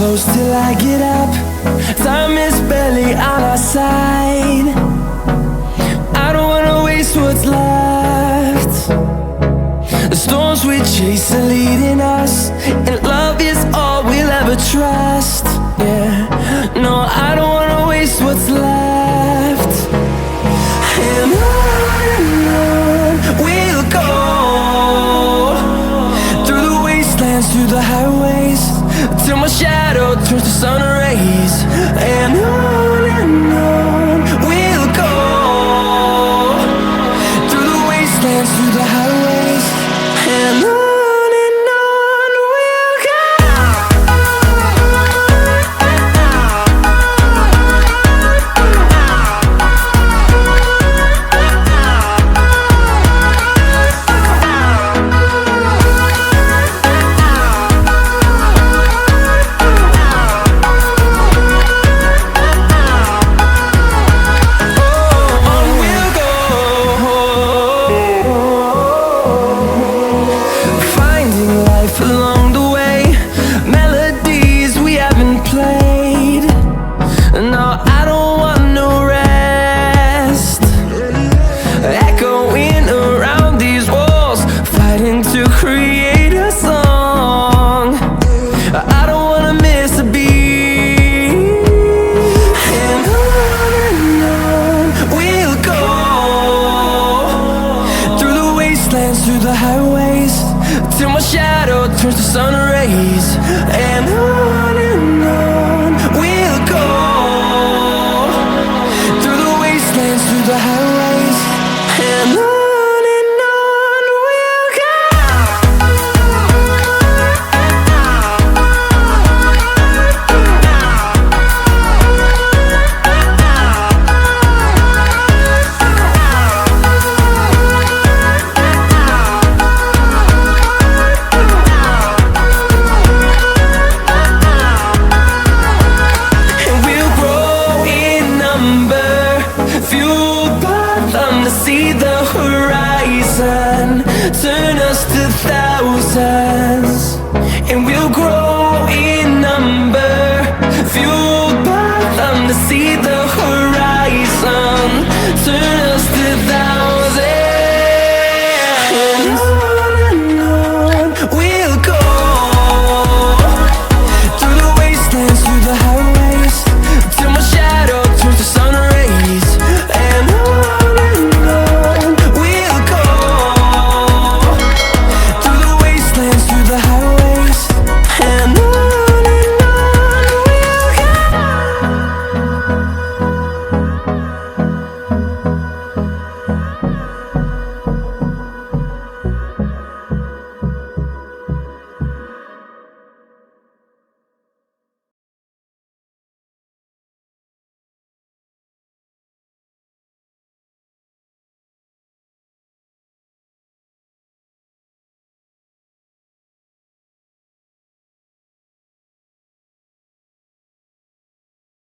close till I get up. Time is barely on our side. I don't wanna waste what's left. The storms we chase are leading us, and love is all we'll ever trust. Yeah, no, I don't wanna waste what's left. And on we'll go, through the wastelands, through the highways, till my shadow turns to sun rays. And on we'll go, through the wastelands, through the highways, and on we'll go. Along the way, melodies we haven't played. No, I don't want no rest. Echoing around these walls, fighting to create a song. I don't wanna miss a beat. And on we'll go, through the wastelands, through the highways, till my shadow turns to sun rays. And on we'll go, through the wastelands, through the highways, and on we'll go. See the horizon turn us to thousands, and we'll grow in number, fueled by them to see the horizon turn